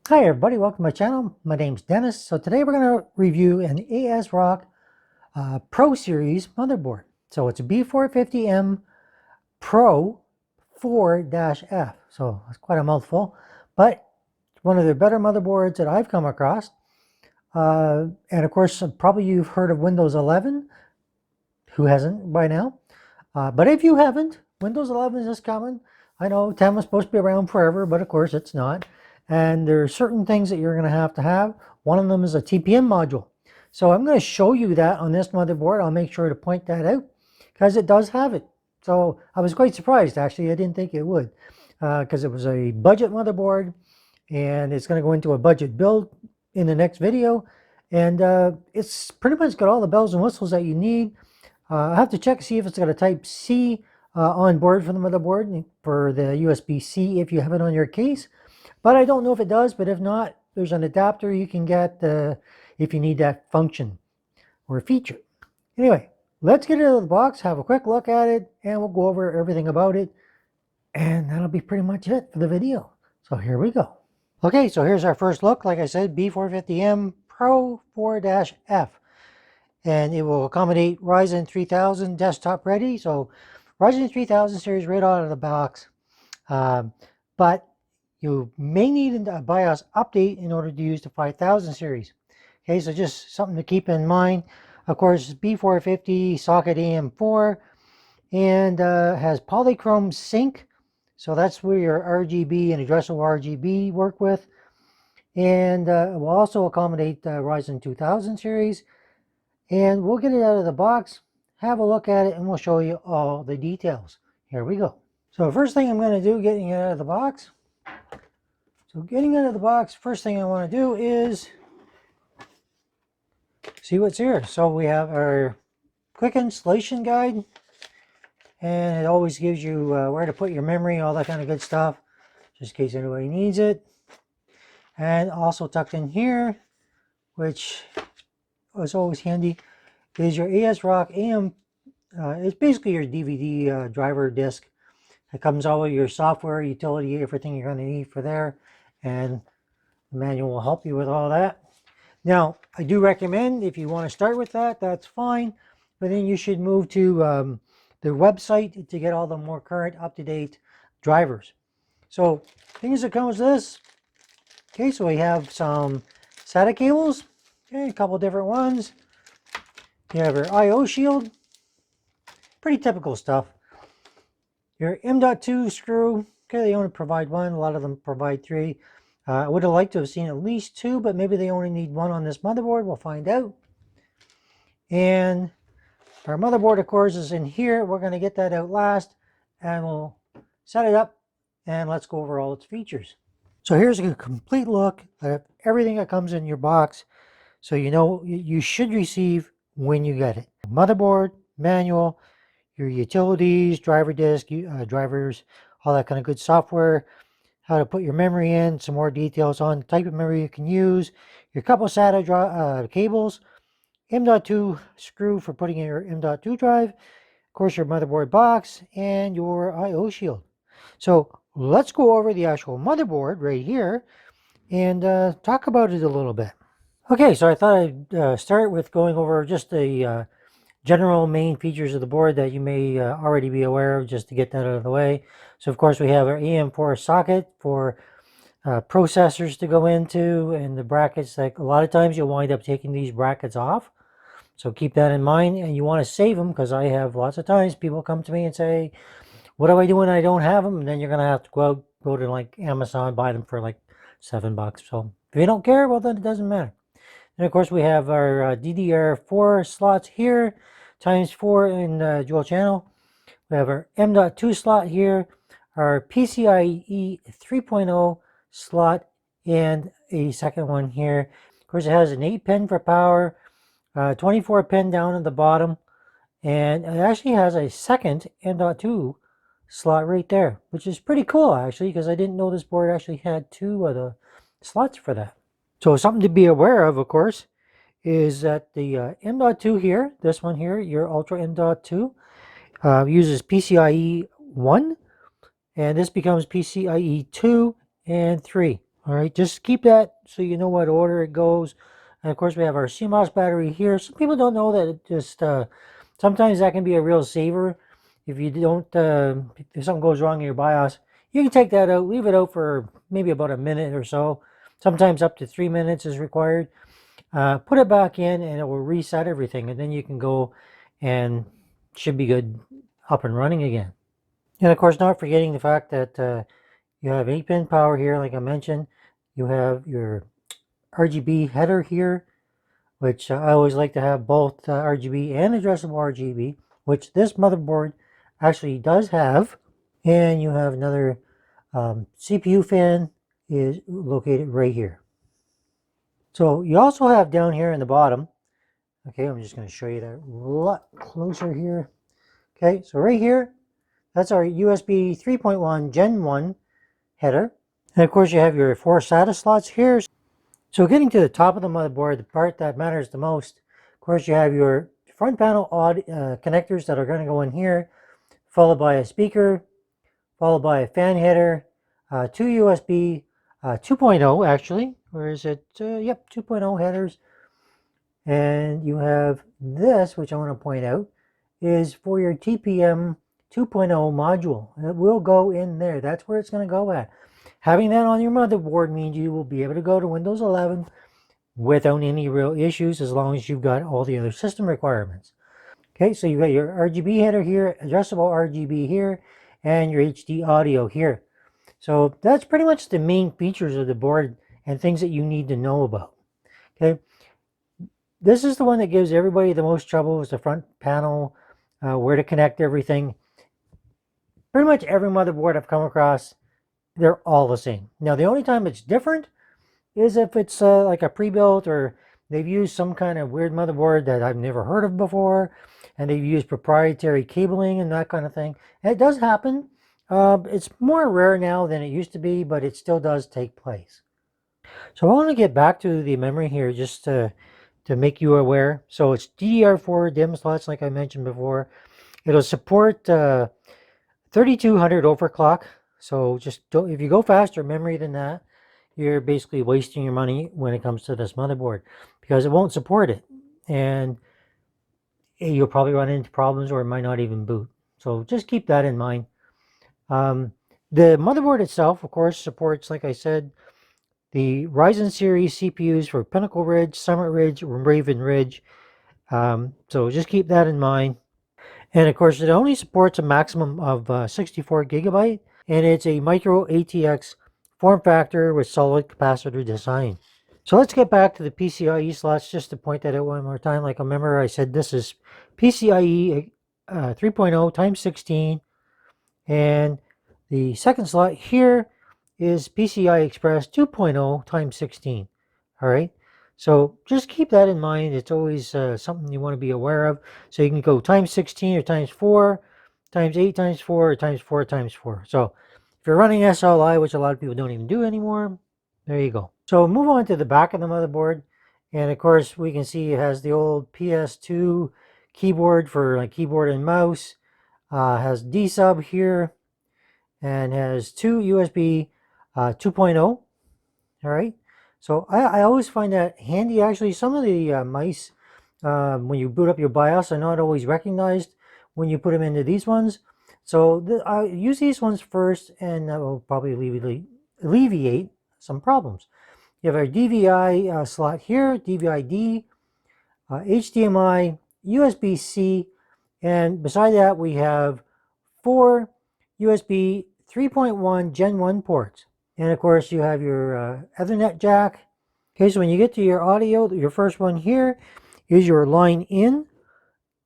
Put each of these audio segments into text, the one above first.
Hi everybody, welcome to my channel. My name's Dennis. So today we're going to review an ASRock Pro Series motherboard. So it's a B450M Pro4-F. So it's quite a mouthful, but it's one of the better motherboards that I've come across. And of course, probably you've heard of Windows 11. Who hasn't by now? But if you haven't, Windows 11 is just coming. I know 10 was supposed to be around forever, but of course it's not. And there are certain things that you're going to have. One of them is a TPM module. So I'm going to show you that on this motherboard. I'll make sure to point that out because it does have it. So I was quite surprised, actually. I didn't think it would because it was a budget motherboard and it's going to go into a budget build in the next video. And it's pretty much got all the bells and whistles that you need. I have to check to see if it's got a Type-C on board for the motherboard for the USB-C if you have it on your case. But I don't know if it does, but if not, there's an adapter you can get if you need that function or feature. Anyway, let's get it out of the box, have a quick look at it, and we'll go over everything about it. And that'll be pretty much it for the video. So here we go. Okay, so here's our first look. Like I said, B450M Pro4-F. And it will accommodate Ryzen 3000 desktop ready. So Ryzen 3000 series right out of the box. But you may need a BIOS update in order to use the 5000 series. Okay, so just something to keep in mind. Of course, B450 socket AM4 and has polychrome sync. So that's where your RGB and addressable RGB work with. And it will also accommodate Ryzen 2000 series. And we'll get it out of the box, have a look at it, and we'll show you all the details. Here we go. So first thing I'm going to do, getting it out of the box. So getting it out of the box, first thing I want to do is see what's here. So we have our quick installation guide. And it always gives you where to put your memory, all that kind of good stuff, just in case anybody needs it. And also tucked in here, which is always handy, is your ASRock AM. It's basically your DVD driver disc. It comes all with your software, utility, everything you're going to need for there. And the manual will help you with all that. Now, I do recommend if you want to start with that, that's fine. But then you should move to their website to get all the more current, up-to-date drivers. So, things that comes with this. Okay, so we have some SATA cables. Okay, a couple different ones. You have your I/O shield. Pretty typical stuff. Your M.2 screw. Okay, they only provide one. A lot of them provide three. I would have liked to have seen at least two, but maybe they only need one on this motherboard. We'll find out. And our motherboard, of course, is in here. We're going to get that out last, and we'll set it up, and let's go over all its features. So here's a complete look at everything that comes in your box. So you know you should receive when you get it. Motherboard, manual, your utilities, driver disk, drivers, all that kind of good software, how to put your memory in, some more details on the type of memory you can use, your couple SATA cables, M.2 screw for putting in your M.2 drive, of course your motherboard box, and your I/O shield. So let's go over the actual motherboard right here and talk about it a little bit. Okay, so I thought I'd start with going over just the general main features of the board that you may already be aware of, just to get that out of the way. So of course we have our AM4 socket for processors to go into, and the brackets. Like a lot of times you'll wind up taking these brackets off. So keep that in mind, and you want to save them, because I have lots of times people come to me and say, what do I do when I don't have them? And then you're going to have to go to like Amazon, buy them for like $7. So if you don't care, well then it doesn't matter. And of course we have our DDR4 slots here, times 4 in dual channel. We have our M.2 slot here, our PCIe 3.0 slot, and a second one here. Of course it has an 8-pin for power, 24-pin down at the bottom, and it actually has a second M.2 slot right there, which is pretty cool actually, because I didn't know this board actually had two of the slots for that. So something to be aware of course, is that the M.2 here, this one here, your Ultra M.2, uses PCIe 1, and this becomes PCIe 2 and 3. All right, just keep that so you know what order it goes. And of course, we have our CMOS battery here. Some people don't know that it just sometimes that can be a real saver. If you don't, if something goes wrong in your BIOS, you can take that out, leave it out for maybe about a minute or so. Sometimes up to 3 minutes is required. Put it back in, and it will reset everything, and then you can go and should be good, up and running again. And of course, not forgetting the fact that you have 8-pin power here, like I mentioned. You have your RGB header here, which I always like to have both RGB and addressable RGB, which this motherboard actually does have. And you have another CPU fan is located right here. So you also have down here in the bottom, okay, I'm just going to show you that a lot closer here. Okay, so right here, that's our USB 3.1 Gen 1 header. And of course you have your 4 SATA slots here. So getting to the top of the motherboard, the part that matters the most, of course you have your front panel connectors that are going to go in here, followed by a speaker, followed by a fan header, 2 USB 2.0 actually, or is it, yep, 2.0 headers. And you have this, which I want to point out, is for your TPM 2.0 module. It will go in there. That's where it's going to go at. Having that on your motherboard means you will be able to go to Windows 11 without any real issues, as long as you've got all the other system requirements. Okay, so you got your RGB header here, adjustable RGB here, and your HD audio here. So that's pretty much the main features of the board and things that you need to know about. Okay, this is the one that gives everybody the most trouble, is the front panel, where to connect everything. Pretty much every motherboard I've come across, they're all the same. Now, the only time it's different is if it's like a pre-built, or they've used some kind of weird motherboard that I've never heard of before, and they've used proprietary cabling and that kind of thing. And it does happen. It's more rare now than it used to be, but it still does take place. So I want to get back to the memory here just to make you aware. So it's DDR4 DIMM slots, like I mentioned before. It'll support 3200 overclock. So just don't, if you go faster memory than that, you're basically wasting your money when it comes to this motherboard, because it won't support it. And you'll probably run into problems, or it might not even boot. So just keep that in mind. The motherboard itself, of course, supports, like I said, the Ryzen series CPUs for Pinnacle Ridge, Summit Ridge, Raven Ridge. So just keep that in mind. And of course, it only supports a maximum of 64 gigabyte, and it's a micro ATX form factor with solid capacitor design. So let's get back to the PCIe slots, just to point that out one more time. Like, remember I said this is PCIe 3.0 times 16, and the second slot here is PCI Express 2.0 times 16. All right, so just keep that in mind. It's always something you want to be aware of. So you can go times 16 or times 4, times 8 times 4, or times 4 times 4. So if you're running SLI, which a lot of people don't even do anymore, there you go. So move on to the back of the motherboard. And of course, we can see it has the old PS2 keyboard for like keyboard and mouse. Has D-sub here, and has 2 USB 2.0. All right. So I always find that handy. Actually, some of the mice, when you boot up your BIOS, are not always recognized when you put them into these ones. So I use these ones first, and that will probably alleviate some problems. You have our DVI slot here, DVI-D, HDMI, USB-C, and beside that we have 4 USB 3.1 Gen 1 ports. And of course you have your Ethernet jack. Okay, so when you get to your audio, your first one here is your line in,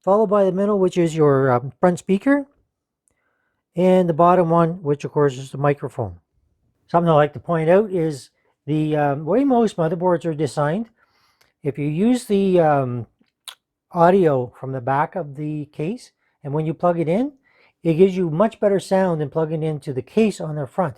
followed by the middle, which is your front speaker, and the bottom one, which of course is the microphone. Something I like to point out is the way most motherboards are designed. If you use the audio from the back of the case, and when you plug it in, it gives you much better sound than plugging into the case on the front.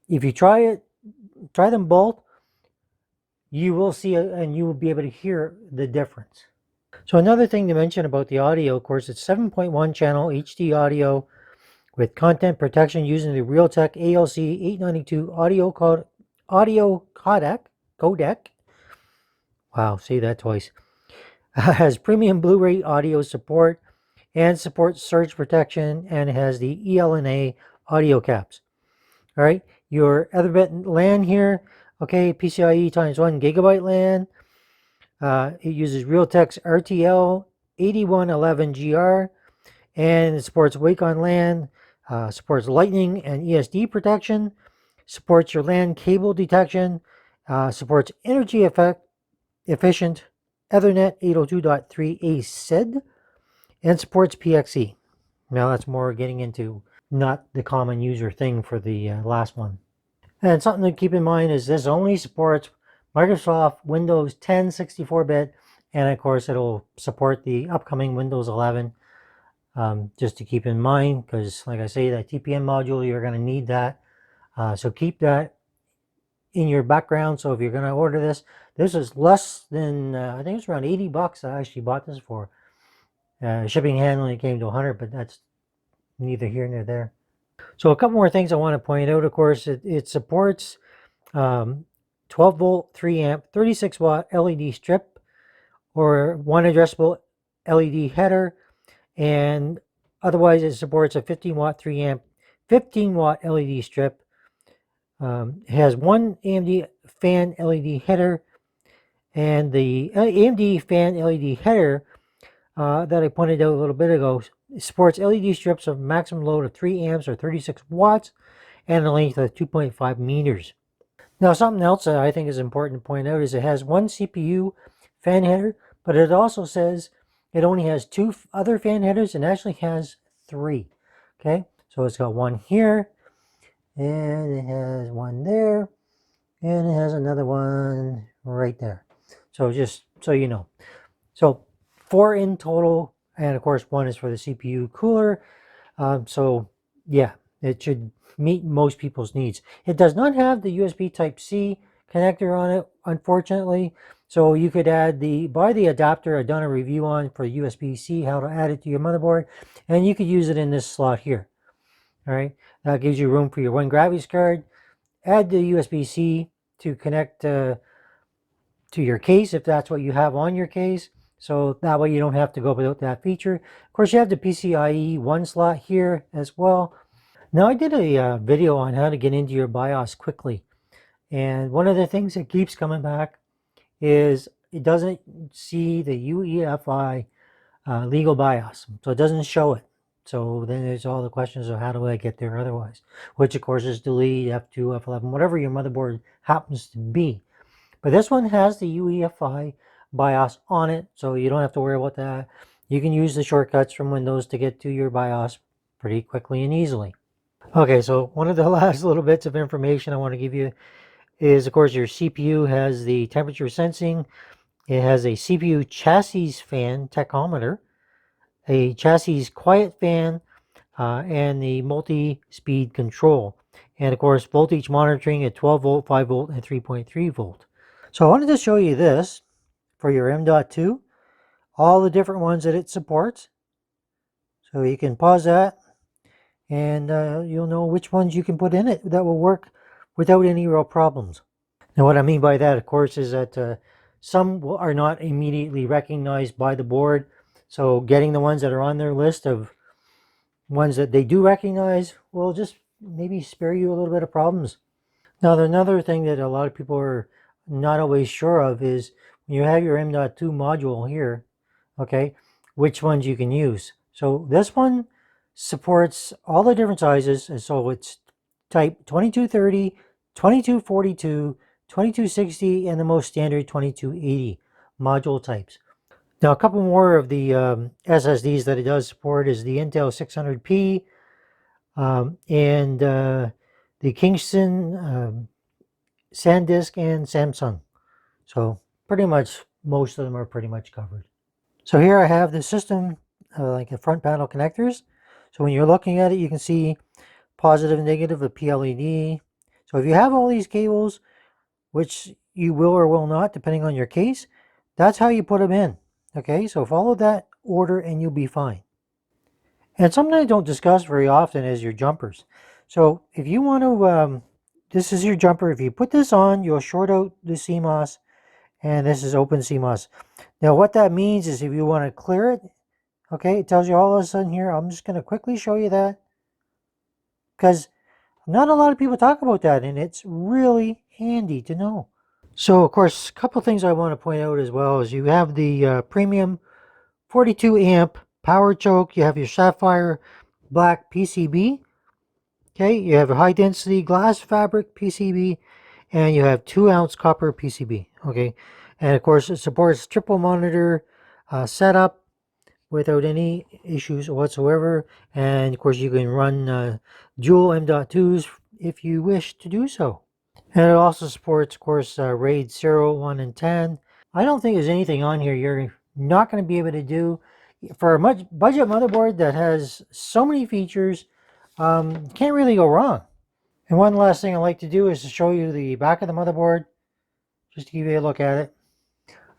If you try them both, you will see it, and you will be able to hear the difference. So another thing to mention about the audio, of course, it's 7.1 channel HD audio with content protection using the Realtek ALC 892 audio codec. Wow, say that twice. Has premium Blu-ray audio support and supports surge protection, and has the ELNA audio caps. All right, your Ethernet LAN here. Okay, PCIe times 1 gigabyte LAN. It uses Realtek's RTL 8111GR, and it supports Wacom LAN, supports Lightning and ESD protection, supports your LAN cable detection, supports energy efficient Ethernet 802.3 ACID, and supports PXE. Now that's more getting into not the common user thing for the last one. And something to keep in mind is this only supports Microsoft Windows 10 64-bit, and of course it'll support the upcoming Windows 11. Just to keep in mind, because like I say, that TPM module, you're going to need that. So keep that in your background. So if you're going to order this, this is less than, I think it's around 80 bucks I actually bought this for. Shipping and handling came to 100, but that's neither here nor there. So a couple more things I want to point out. Of course, it supports 12 volt, 3 amp, 36 watt LED strip, or one addressable LED header, and otherwise it supports a 15 watt, 3 amp, 15 watt LED strip. It has one AMD fan LED header, and the AMD fan LED header that I pointed out a little bit ago supports LED strips of maximum load of 3 amps or 36 watts and a length of 2.5 meters. Now, something else that I think is important to point out is it has one CPU fan header, but it also says it only has 2 other fan headers and actually has 3. Okay, so it's got one here, and it has one there, and it has another one right there. So just so you know. So 4 in total, and of course 1 is for the CPU cooler. So yeah, it should meet most people's needs. It does not have the USB Type-C connector on it, unfortunately. So you could buy the adapter I've done a review on for USB-C, how to add it to your motherboard, and you could use it in this slot here. All right, that gives you room for your one graphics card. Add the USB-C to connect to your case if that's what you have on your case. So that way you don't have to go without that feature. Of course, you have the PCIe 1 slot here as well. Now, I did a video on how to get into your BIOS quickly. And one of the things that keeps coming back is it doesn't see the UEFI legal BIOS. So it doesn't show it. So then there's all the questions of how do I get there otherwise? Which of course is delete, F2, F11, whatever your motherboard happens to be. But this one has the UEFI BIOS on it, so you don't have to worry about that. You can use the shortcuts from Windows to get to your BIOS pretty quickly and easily. Okay, so one of the last little bits of information I want to give you is, of course, your CPU has the temperature sensing. It has a CPU chassis fan tachometer, a chassis quiet fan, and the multi-speed control. And of course, voltage monitoring at 12 volt, 5 volt, and 3.3 volt. So I wanted to show you this for your M.2, all the different ones that it supports. So you can pause that, and you'll know which ones you can put in it that will work without any real problems. Now, what I mean by that, of course, is that some are not immediately recognized by the board. So getting the ones that are on their list of ones that they do recognize will just maybe spare you a little bit of problems. Now, another thing that a lot of people are not always sure of is when you have your M.2 module here, okay, which ones you can use. So this one supports all the different sizes, and so it's type 2230, 2242, 2260, and the most standard 2280 module types. Now, a couple more of the SSDs that it does support is the Intel 600P and the Kingston, SanDisk, and Samsung. So pretty much most of them are pretty much covered. So here I have the system, like the front panel connectors. So when you're looking at it, you can see positive and negative of PLED. So if you have all these cables, which you will or will not, depending on your case, that's how you put them in. Okay, so follow that order and you'll be fine. And something I don't discuss very often is your jumpers. So if you want to, this is your jumper. If you put this on, you'll short out the CMOS, and this is open CMOS. Now what that means is if you want to clear it, okay, it tells you all of a sudden here. I'm just going to quickly show you that, because not a lot of people talk about that, and it's really handy to know. So of course, a couple things I want to point out as well is you have the premium 42 amp power choke. You have your sapphire black PCB. Okay, you have a high density glass fabric PCB, and you have 2-ounce copper PCB. Okay, and of course it supports triple monitor setup without any issues whatsoever. And of course you can run dual M.2s if you wish to do so. And it also supports, of course, RAID 0, 1, and 10. I don't think there's anything on here you're not going to be able to do. For a budget motherboard that has so many features, can't really go wrong. And one last thing I like to do is to show you the back of the motherboard, just to give you a look at it.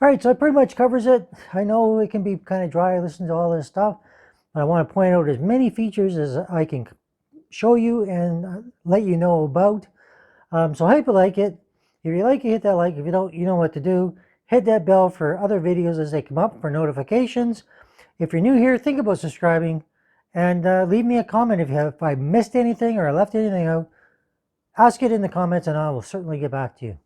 All right, so that pretty much covers it. I know it can be kind of dry listening to all this stuff, but I want to point out as many features as I can show you and let you know about. So I hope you like it. If you like it, hit that like. If you don't, you know what to do. Hit that bell for other videos as they come up for notifications. If you're new here, think about subscribing, and leave me a comment if I missed anything or I left anything out. Ask it in the comments and I will certainly get back to you.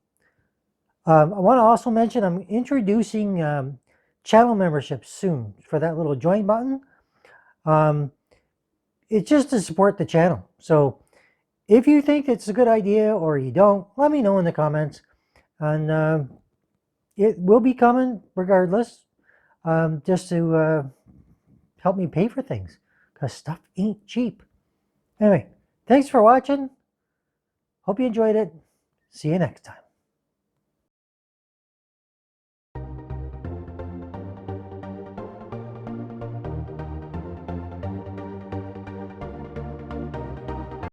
I want to also mention I'm introducing channel memberships soon for that little join button. It's just to support the channel. So if you think it's a good idea or you don't, let me know in the comments. And it will be coming regardless, just to help me pay for things, because stuff ain't cheap. Anyway, thanks for watching. Hope you enjoyed it. See you next time.